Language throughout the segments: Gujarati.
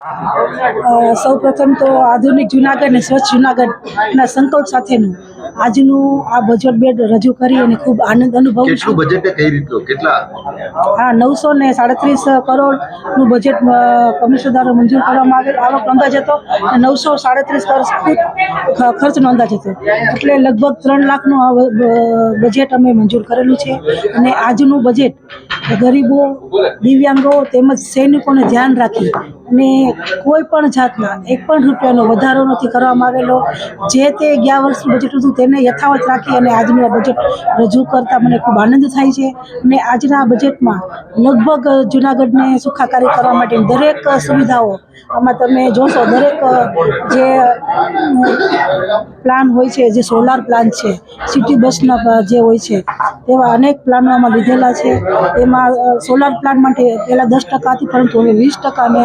સૌપ્રથમ તો આધુનિક જુનાગઢ ને સ્વચ્છ જુનાગઢના સંકલ્પ સાથેનું આજનું આ બજેટ બેડ રજૂ કરી અને ખૂબ આનંદ અનુભવું છું. બજેટ કઈ રીતનું કેટલા? હા, 937 કરોડનું બજેટ કમિશનર દ્વારા મંજૂર કરવામાં આવેલ આવક અંદાજ હતો અને 937 કરોડ ખર્ચ અંદાજ હતો. એટલે લગભગ 3 લાખનું બજેટ અમે મંજૂર કરેલું છે. અને આજનું બજેટ ગરીબો, દિવ્યાંગો તેમજ સૈનિકોને ધ્યાન રાખી અને કોઈ પણ જાતના 1 પણ રૂપિયાનો વધારો નથી કરવામાં આવેલો. જે તે ગયા વર્ષનું બજેટ હતું તેને યથાવત રાખી અને આજનું આ બજેટ રજૂ કરતા મને ખૂબ આનંદ થાય છે. અને આજના બજેટમાં લગભગ જુનાગઢને સુખાકારી કરવા માટેની દરેક સુવિધાઓ આમાં તમે જોશો. દરેક જે પ્લાન હોય છે, જે સોલાર પ્લાન છે, સિટી બસના જે હોય છે તેવા અનેક પ્લાનો આમાં લીધેલા છે. એમાં સોલાર પ્લાન માટે પહેલાં 10% હતી, પરંતુ હવે 20% અમે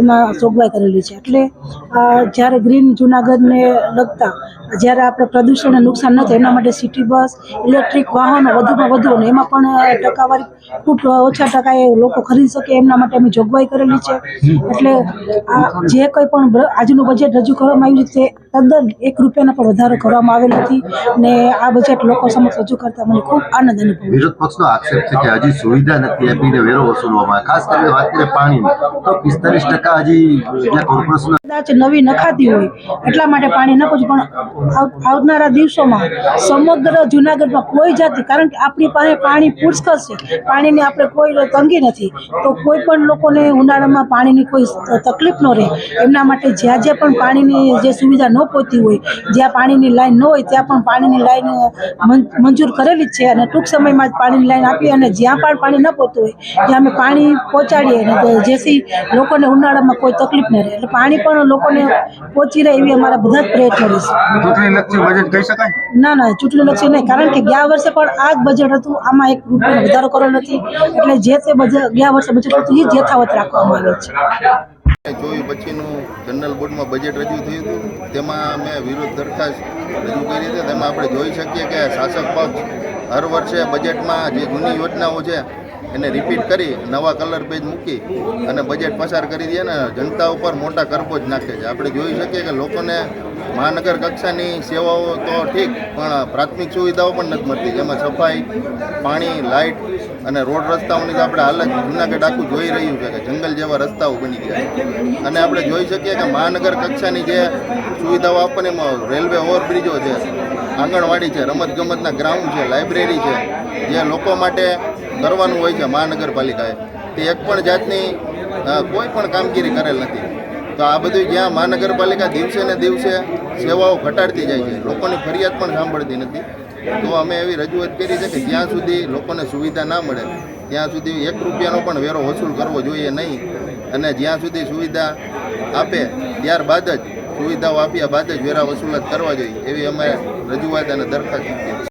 એમાં જોગવાઈ કરેલી છે. એટલે જ્યારે ગ્રીન જુનાગઢને લગતા જ્યારે આપણે પ્રદૂષણને નુકસાન ન થાય એના માટે સિટી બસ, ઇલેક્ટ્રિક વાહનો વધુમાં વધુ અને એમાં પણ ટકાવારી ખૂબ ઓછા ટકાએ લોકો ખરીદી શકે એમના માટે અમે જોગવાઈ કરેલી છે. એટલે જે કંઈ પણ આજનું બજેટ રજૂ કરવામાં આવ્યું છે તે તદ્દન 1 રૂપિયાનો પણ વધારો કરવામાં આવેલ નથી. અને આ બજેટ લોકો સમક્ષ રજૂ કરતા મને ખૂબ આનંદ અનુભવ્યો. વિરોધ પક્ષનો આક્ષેપ છે કે હજી સુવિધા નથી આપીને વેરો વસૂલવામાં આવે, ખાસ કરીને વાત કરીએ પાણીની તો 45% હજી કોર્પોરેશન કદાચ નવી નખાતી હોય એટલા માટે પાણી ન પહોંચે. પણ આવનારા દિવસોમાં સમગ્ર જુનાગઢમાં કોઈ જાતિ, કારણ કે આપણી પાસે પાણી પુષ્કળ છે, પાણીની આપણે કોઈ તંગી નથી, તો કોઈ પણ લોકોને ઉનાળામાં પાણીની કોઈ તકલીફ ન રહે એમના માટે જ્યાં પણ પાણીની જે સુવિધા ન પહોંચતી હોય, જ્યાં પાણીની લાઈન ન હોય ત્યાં પણ પાણીની લાઈન મંજૂર કરેલી જ છે. અને ટૂંક સમયમાં જ પાણીની લાઈન આપી અને જ્યાં પણ પાણી ન પહોંચતું હોય ત્યાં અમે પાણી પહોંચાડીએ અને જેથી લોકોને ઉનાળામાં કોઈ તકલીફ ન રહે. એટલે પાણી પણ લોકોને પહોંચી રહે એવી અમારા બધા જ પ્રયત્નો રહેશે. ચૂંટણીલક્ષી બજેટ કહી શકાય? ના, ચૂંટણીલક્ષી નહીં, કારણ કે ગયા વર્ષે પણ આ જ બજેટ હતું. આમાં 1 રૂપિયાનો વધારો કરેલો નથી. એટલે જે તે ગયા વર્ષે બજેટ હતું એ જ યથાવત રાખવામાં આવેલ છે. 24 પછીનું જનરલ બોર્ડમાં બજેટ રજૂ થયું હતું. તેમાં અમે વિરોધ દરખાસ્ત રજૂ કરી હતી. તેમાં આપણે જોઈ શકીએ કે શાસક પક્ષ હર વર્ષે બજેટમાં જે જૂની યોજનાઓ છે એને રિપીટ કરી નવા કલર પેજ મૂકી અને બજેટ પસાર કરી દે ને જનતા ઉપર મોટા કરબો જ નાખે છે. આપણે જોઈ શકીએ કે લોકોને મહાનગર કક્ષાની સેવાઓ તો ઠીક, પણ પ્રાથમિક સુવિધાઓ પણ નથી મળતી, જેમાં સફાઈ, પાણી, લાઇટ અને રોડ રસ્તાઓની તો આપણે હાલત જૂનાગઢ આખું જોઈ રહ્યું છે કે જંગલ જેવા રસ્તાઓ બની ગયા. અને આપણે જોઈ શકીએ કે મહાનગર કક્ષાની જે સુવિધાઓ આપણને રેલવે ઓવરબ્રિજો છે, આંગણવાડી છે, રમતગમતના ગ્રાઉન્ડ છે, લાઇબ્રેરી છે, જે લોકો માટે કરવાનું હોય છે મહાનગરપાલિકાએ, તે એક પણ જાતની કોઈ પણ કામગીરી કરેલ નથી. તો આ બધું જ્યાં મહાનગરપાલિકા દિવસે ને દિવસે સેવાઓ ઘટાડતી જાય છે, લોકોની ફરિયાદ પણ સાંભળતી નથી. તો અમે એવી રજૂઆત કરી છે કે જ્યાં સુધી લોકોને સુવિધા ના મળે ત્યાં સુધી 1 રૂપિયાનો પણ વેરો વસૂલ કરવો જોઈએ નહીં. અને જ્યાં સુધી સુવિધા આપે ત્યારબાદ જ, સુવિધાઓ આપ્યા બાદ જ વેરા વસૂલાત કરવા જોઈએ એવી અમે રજૂઆત અને દરખાસ્ત મૂકી.